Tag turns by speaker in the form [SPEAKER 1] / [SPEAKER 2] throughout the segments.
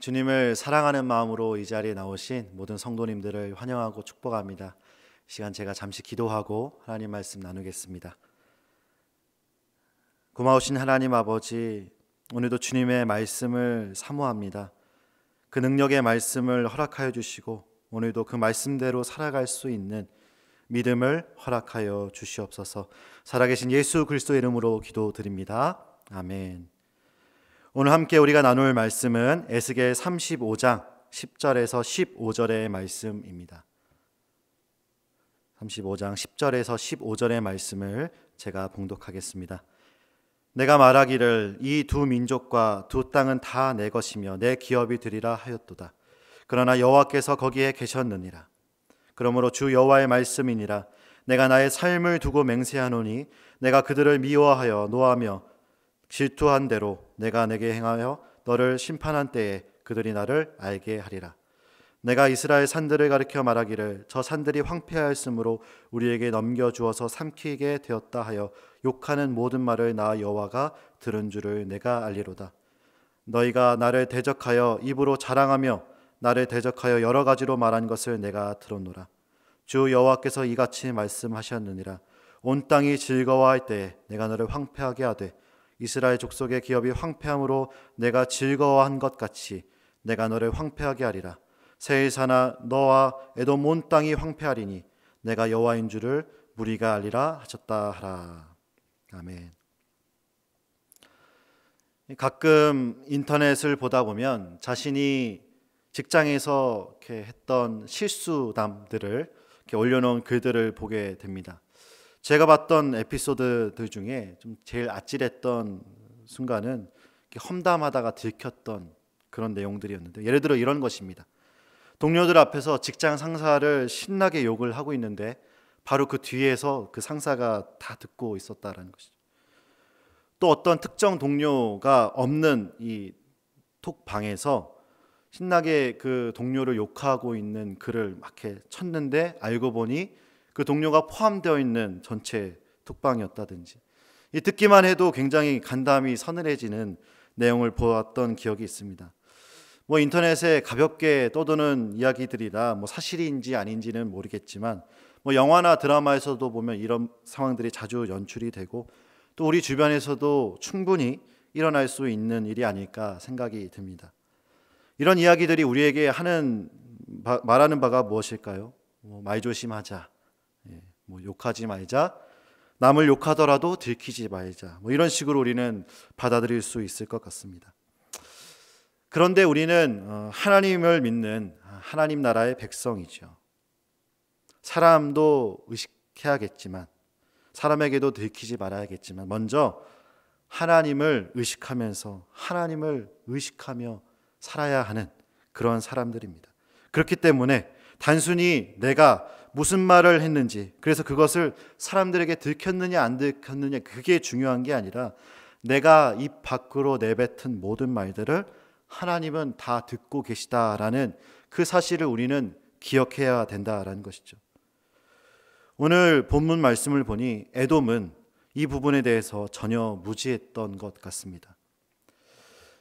[SPEAKER 1] 주님을 사랑하는 마음으로 이 자리에 나오신 모든 성도님들을 환영하고 축복합니다. 이 시간 제가 잠시 기도하고 하나님 말씀 나누겠습니다. 고마우신 하나님 아버지, 오늘도 주님의 말씀을 사모합니다. 그 능력의 말씀을 허락하여 주시고 오늘도 그 말씀대로 살아갈 수 있는 믿음을 허락하여 주시옵소서. 살아계신 예수 그리스도의 이름으로 기도드립니다. 아멘. 오늘 함께 우리가 나눌 말씀은 에스겔 35장 10절에서 15절의 말씀입니다. 35장 10절에서 15절의 말씀을 제가 봉독하겠습니다. 내가 말하기를 이 두 민족과 두 땅은 다 내 것이며 내 기업이 되리라 하였도다. 그러나 여호와께서 거기에 계셨느니라. 그러므로 주 여호와의 말씀이니라. 내가 나의 삶을 두고 맹세하노니 내가 그들을 미워하여 노하며 질투한 대로 내가 내게 행하여 너를 심판한 때에 그들이 나를 알게 하리라. 내가 이스라엘 산들을 가리켜 말하기를 저 산들이 황폐하였으므로 우리에게 넘겨주어서 삼키게 되었다 하여 욕하는 모든 말을 나 여호와가 들은 줄을 내가 알리로다. 너희가 나를 대적하여 입으로 자랑하며 나를 대적하여 여러 가지로 말한 것을 내가 들었노라. 주 여호와께서 이같이 말씀하셨느니라. 온 땅이 즐거워할 때에 내가 너를 황폐하게 하되 이스라엘 족속의 기업이 황폐함으로 내가 즐거워한 것 같이 내가 너를 황폐하게 하리라. 세일사나 너와 에돔 온 땅이 황폐하리니 내가 여호와인 줄을 무리가 알리라 하셨다 하라. 아멘. 가끔 인터넷을 보다 보면 자신이 직장에서 이렇게 했던 실수담들을 이렇게 올려놓은 글들을 보게 됩니다. 제가 봤던 에피소드들 중에 좀 제일 아찔했던 순간은 험담하다가 들켰던 그런 내용들이었는데, 예를 들어 이런 것입니다. 동료들 앞에서 직장 상사를 신나게 욕을 하고 있는데 바로 그 뒤에서 그 상사가 다 듣고 있었다라는 것이죠. 또 어떤 특정 동료가 없는 이 톡방에서 신나게 그 동료를 욕하고 있는 글을 막 이렇게 쳤는데 알고 보니 그 동료가 포함되어 있는 전체 톡방이었다든지, 이 듣기만 해도 굉장히 간담이 서늘해지는 내용을 보았던 기억이 있습니다. 인터넷에 가볍게 떠도는 이야기들이라 사실인지 아닌지는 모르겠지만 영화나 드라마에서도 보면 이런 상황들이 자주 연출이 되고 또 우리 주변에서도 충분히 일어날 수 있는 일이 아닐까 생각이 듭니다. 이런 이야기들이 우리에게 말하는 바가 무엇일까요? 말 조심하자, 욕하지 말자, 남을 욕하더라도 들키지 말자, 이런 식으로 우리는 받아들일 수 있을 것 같습니다. 그런데 우리는 하나님을 믿는 하나님 나라의 백성이죠. 사람도 의식해야겠지만, 사람에게도 들키지 말아야겠지만 먼저 하나님을 의식하면서 하나님을 의식하며 살아야 하는 그런 사람들입니다. 그렇기 때문에 단순히 내가 무슨 말을 했는지, 그래서 그것을 사람들에게 들켰느냐 안 들켰느냐 그게 중요한 게 아니라 내가 입 밖으로 내뱉은 모든 말들을 하나님은 다 듣고 계시다라는 그 사실을 우리는 기억해야 된다라는 것이죠. 오늘 본문 말씀을 보니 에돔은 이 부분에 대해서 전혀 무지했던 것 같습니다.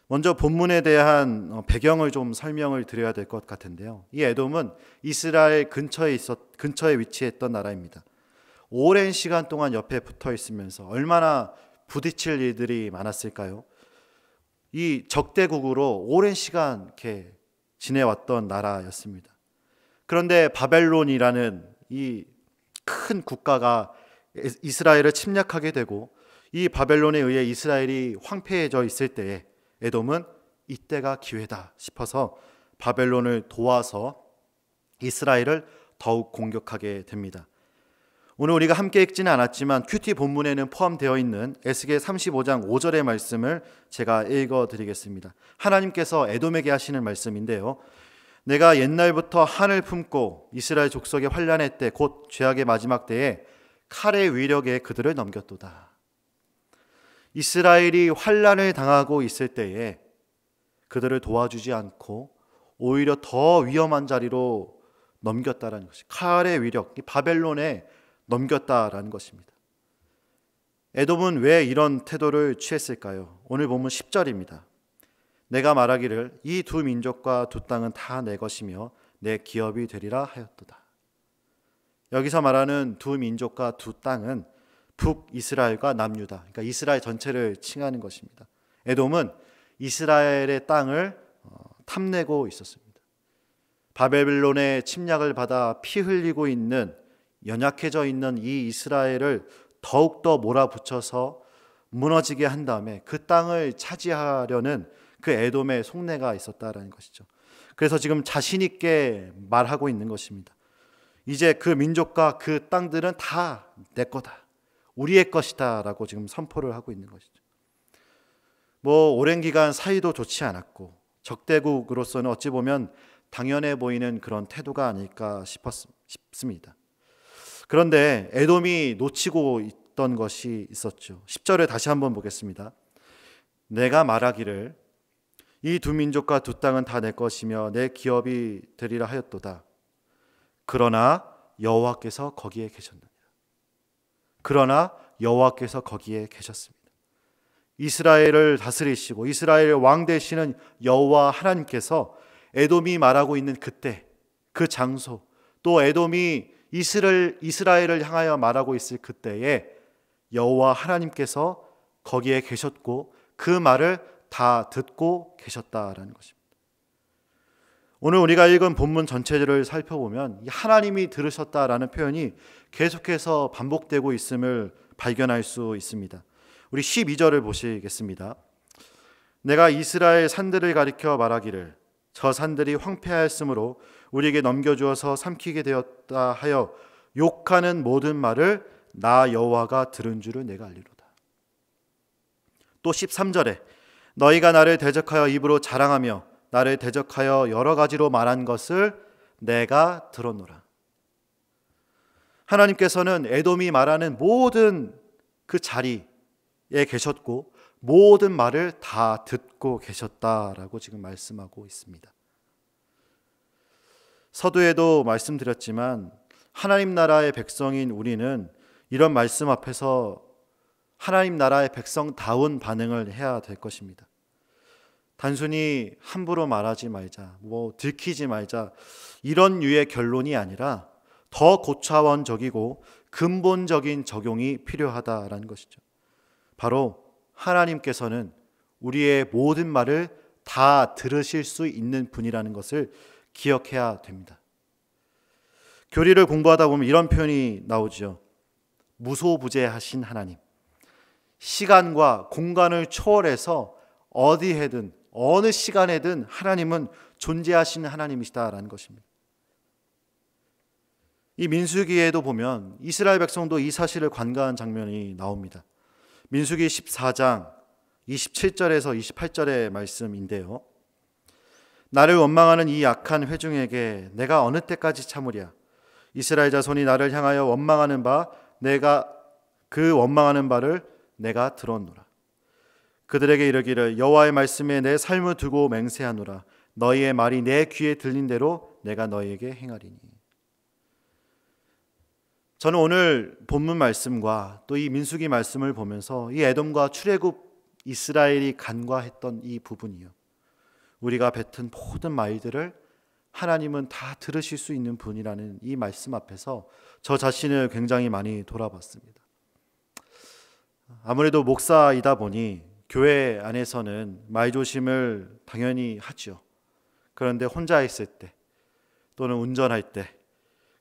[SPEAKER 1] 먼저 본문에 대한 배경을 좀 설명을 드려야 될 것 같은데요. 이 에돔은 이스라엘 근처에 위치했던 나라입니다. 오랜 시간 동안 옆에 붙어 있으면서 얼마나 부딪힐 일들이 많았을까요? 이 적대국으로 오랜 시간 이렇게 지내왔던 나라였습니다. 그런데 바벨론이라는 이 큰 국가가 이스라엘을 침략하게 되고 이 바벨론에 의해 이스라엘이 황폐해져 있을 때에 에돔은 이때가 기회다 싶어서 바벨론을 도와서 이스라엘을 더욱 공격하게 됩니다. 오늘 우리가 함께 읽지는 않았지만 큐티 본문에는 포함되어 있는 에스겔 35장 5절의 말씀을 제가 읽어드리겠습니다. 하나님께서 에돔에게 하시는 말씀인데요. 내가 옛날부터 한을 품고 이스라엘 족속의 환난의 때 곧 죄악의 마지막 때에 칼의 위력에 그들을 넘겼도다. 이스라엘이 환난을 당하고 있을 때에 그들을 도와주지 않고 오히려 더 위험한 자리로 넘겼다라는 것이 칼의 위력, 바벨론에 넘겼다라는 것입니다. 에돔은 왜 이런 태도를 취했을까요? 오늘 보면 10절입니다. 내가 말하기를 이 두 민족과 두 땅은 다 내 것이며 내 기업이 되리라 하였도다. 여기서 말하는 두 민족과 두 땅은 북이스라엘과 남유다, 그러니까 이스라엘 전체를 칭하는 것입니다. 에돔은 이스라엘의 땅을 탐내고 있었습니다. 바벨론의 침략을 받아 피 흘리고 있는, 연약해져 있는 이 이스라엘을 더욱더 몰아붙여서 무너지게 한 다음에 그 땅을 차지하려는 그 에돔의 속내가 있었다라는 것이죠. 그래서 지금 자신 있게 말하고 있는 것입니다. 이제 그 민족과 그 땅들은 다 내 거다, 우리의 것이다 라고 지금 선포를 하고 있는 것이죠. 오랜 기간 사이도 좋지 않았고 적대국으로서는 어찌 보면 당연해 보이는 그런 태도가 아닐까 싶습니다. 그런데 에돔이 놓치고 있던 것이 있었죠. 10절에 다시 한번 보겠습니다. 내가 말하기를 이 두 민족과 두 땅은 다 내 것이며 내 기업이 되리라 하였도다. 그러나 여호와께서 거기에 계셨느니라. 그러나 여호와께서 거기에 계셨습니다. 이스라엘을 다스리시고 이스라엘의 왕 되시는 여호와 하나님께서 에돔이 말하고 있는 그때, 그 장소, 또 에돔이 이스라엘을 향하여 말하고 있을 그때에 여호와 하나님께서 거기에 계셨고 그 말을 다 듣고 계셨다라는 것입니다. 오늘 우리가 읽은 본문 전체를 살펴보면 하나님이 들으셨다라는 표현이 계속해서 반복되고 있음을 발견할 수 있습니다. 우리 12절을 보시겠습니다. 내가 이스라엘 산들을 가리켜 말하기를 저 산들이 황폐하였으므로 우리에게 넘겨주어서 삼키게 되었다 하여 욕하는 모든 말을 나 여호와가 들은 줄을 내가 알리로다. 또 13절에 너희가 나를 대적하여 입으로 자랑하며 나를 대적하여 여러 가지로 말한 것을 내가 들었노라. 하나님께서는 에돔이 말하는 모든 그 자리에 계셨고 모든 말을 다 듣고 계셨다라고 지금 말씀하고 있습니다. 서두에도 말씀드렸지만 하나님 나라의 백성인 우리는 이런 말씀 앞에서 하나님 나라의 백성다운 반응을 해야 될 것입니다. 단순히 함부로 말하지 말자, 들키지 말자, 이런 류의 결론이 아니라 더 고차원적이고 근본적인 적용이 필요하다라는 것이죠. 바로 하나님께서는 우리의 모든 말을 다 들으실 수 있는 분이라는 것을 기억해야 됩니다. 교리를 공부하다 보면 이런 표현이 나오죠. 무소부재하신 하나님. 시간과 공간을 초월해서 어디에든 어느 시간에든 하나님은 존재하시는 하나님이시다라는 것입니다. 이 민수기에도 보면 이스라엘 백성도 이 사실을 관가한 장면이 나옵니다. 민수기 14장 27절에서 28절의 말씀인데요. 나를 원망하는 이 악한 회중에게 내가 어느 때까지 참으랴. 이스라엘 자손이 나를 향하여 원망하는 바 내가 그 원망하는 바를 내가 들었노라. 그들에게 이르기를 여호와의 말씀에 내 삶을 두고 맹세하노라. 너희의 말이 내 귀에 들린 대로 내가 너희에게 행하리니. 저는 오늘 본문 말씀과 또 이 민수기 말씀을 보면서 이 에돔과 출애굽 이스라엘이 간과했던 이 부분이요, 우리가 뱉은 모든 말들을 하나님은 다 들으실 수 있는 분이라는 이 말씀 앞에서 저 자신을 굉장히 많이 돌아봤습니다. 아무래도 목사이다 보니 교회 안에서는 말조심을 당연히 하죠. 그런데 혼자 있을 때 또는 운전할 때,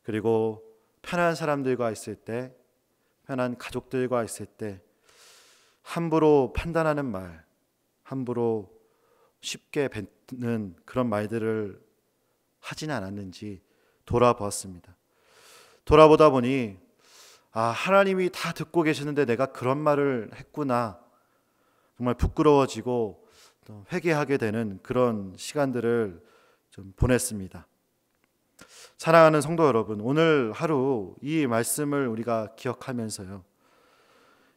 [SPEAKER 1] 그리고 편한 사람들과 있을 때, 편한 가족들과 있을 때 함부로 판단하는 말, 함부로 쉽게 뱉는 그런 말들을 하지는 않았는지 돌아보았습니다. 돌아보다 보니 하나님이 다 듣고 계시는데 내가 그런 말을 했구나, 정말 부끄러워지고 회개하게 되는 그런 시간들을 좀 보냈습니다. 사랑하는 성도 여러분, 오늘 하루 이 말씀을 우리가 기억하면서요,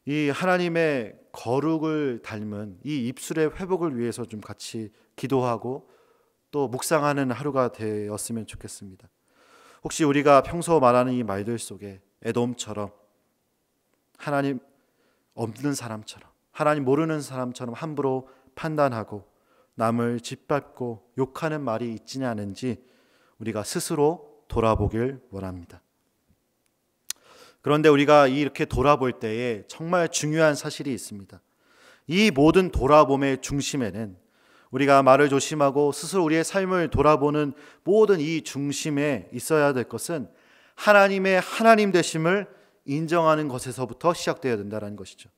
[SPEAKER 1] 이 하나님의 거룩을 닮은 이 입술의 회복을 위해서 좀 같이 기도하고 또 묵상하는 하루가 되었으면 좋겠습니다. 혹시 우리가 평소 말하는 이 말들 속에 에돔처럼, 하나님 없는 사람처럼, 하나님 모르는 사람처럼 함부로 판단하고 남을 짓밟고 욕하는 말이 있지는 않은지 우리가 스스로 돌아보길 원합니다. 그런데 우리가 이렇게 돌아볼 때에 정말 중요한 사실이 있습니다. 이 모든 돌아봄의 중심에는 우리가 말을 조심하고 스스로 우리의 삶을 돌아보는 모든 이 중심에 있어야 될 것은 하나님의 하나님 되심을 인정하는 것에서부터 시작되어야 된다는 것이죠.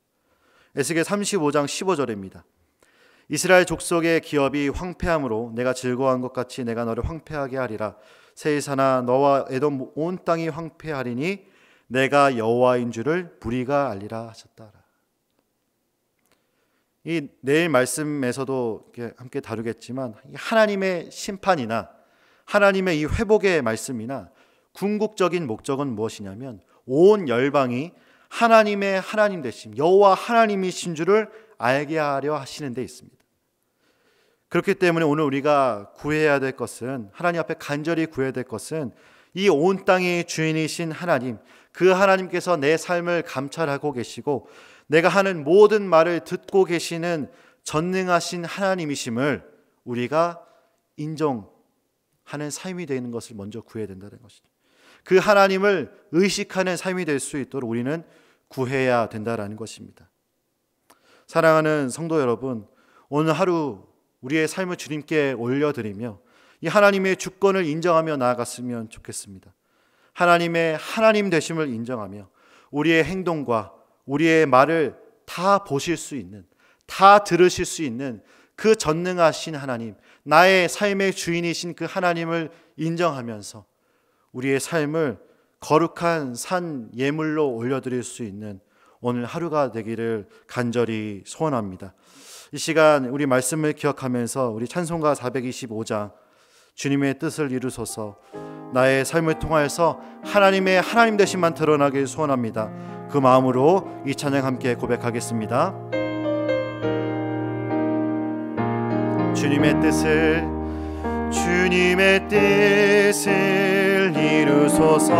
[SPEAKER 1] 에스겔 35장 15절입니다. 이스라엘 족속의 기업이 황폐함으로 내가 즐거워한 것 같이 내가 너를 황폐하게 하리라. 세이사나 너와 에돔 온 땅이 황폐하리니 내가 여호와인 줄을 무리가 알리라 하셨다. 이 내일 말씀에서도 함께 다루겠지만 하나님의 심판이나 하나님의 이 회복의 말씀이나 궁극적인 목적은 무엇이냐면 온 열방이 하나님의 하나님 되심, 여호와 하나님이신 줄을 알게 하려 하시는 데 있습니다. 그렇기 때문에 오늘 우리가 구해야 될 것은, 하나님 앞에 간절히 구해야 될 것은 이 온 땅의 주인이신 하나님, 그 하나님께서 내 삶을 감찰하고 계시고 내가 하는 모든 말을 듣고 계시는 전능하신 하나님이심을 우리가 인정하는 삶이 되는 것을 먼저 구해야 된다는 것이죠. 그 하나님을 의식하는 삶이 될 수 있도록 우리는 구해야 된다는 것입니다. 사랑하는 성도 여러분, 오늘 하루 우리의 삶을 주님께 올려드리며 이 하나님의 주권을 인정하며 나아갔으면 좋겠습니다. 하나님의 하나님 되심을 인정하며 우리의 행동과 우리의 말을 다 보실 수 있는, 다 들으실 수 있는 그 전능하신 하나님, 나의 삶의 주인이신 그 하나님을 인정하면서 우리의 삶을 거룩한 산 예물로 올려드릴 수 있는 오늘 하루가 되기를 간절히 소원합니다. 이 시간 우리 말씀을 기억하면서 우리 찬송가 425장 주님의 뜻을 이루소서, 나의 삶을 통하여서 하나님의 하나님 되심만 드러나길 소원합니다. 그 마음으로 이 찬양 함께 고백하겠습니다. 주님의 뜻을 이루소서,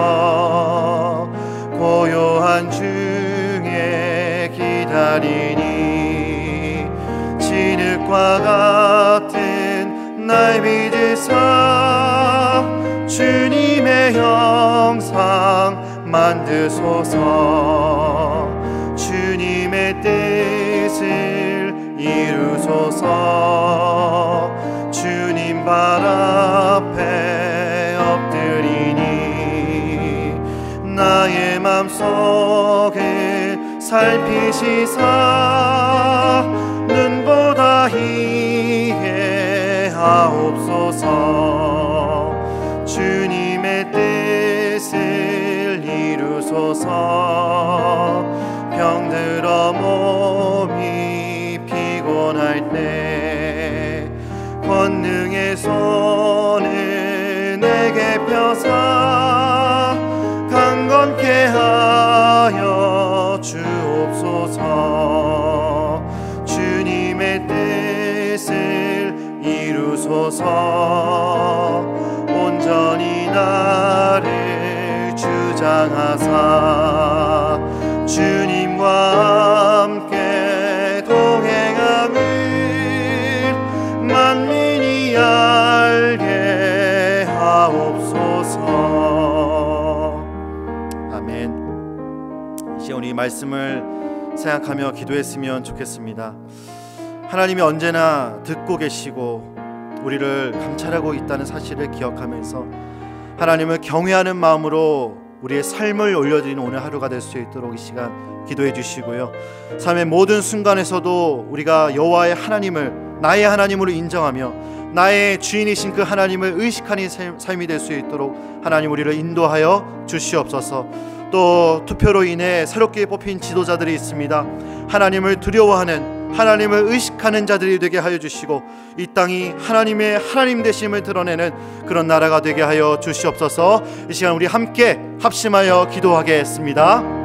[SPEAKER 1] 고요한 중에 기다리니 진흙과 같은 날 믿으사 주님의 형상 만드소서. 주님의 뜻을 이루소서. 주님 발 앞에 엎드리니 나의 맘속을 살피시사 눈보다 이해하옵소서. 주님의 뜻을 이루소서. 병들어 몸이 피곤할 때 권능의 손을 내게 펴사 강건케 하여 주옵소서. 주님의 뜻을 이루소서. 온전히 나를 주장하사 주님과 함께 동행함을 만민이 알게 하옵소서. 아멘. 이제 우리 말씀을 생각하며 기도했으면 좋겠습니다. 하나님이 언제나 듣고 계시고 우리를 감찰하고 있다는 사실을 기억하면서 하나님을 경외하는 마음으로 우리의 삶을 올려드리는 오늘 하루가 될 수 있도록 이 시간 기도해 주시고요. 삶의 모든 순간에서도 우리가 여호와의 하나님을 나의 하나님으로 인정하며 나의 주인이신 그 하나님을 의식하는 삶이 될 수 있도록 하나님 우리를 인도하여 주시옵소서. 또 투표로 인해 새롭게 뽑힌 지도자들이 있습니다. 하나님을 두려워하는, 하나님을 의식하는 자들이 되게 하여 주시고 이 땅이 하나님의 하나님 되심을 드러내는 그런 나라가 되게 하여 주시옵소서. 이 시간 우리 함께 합심하여 기도하겠습니다.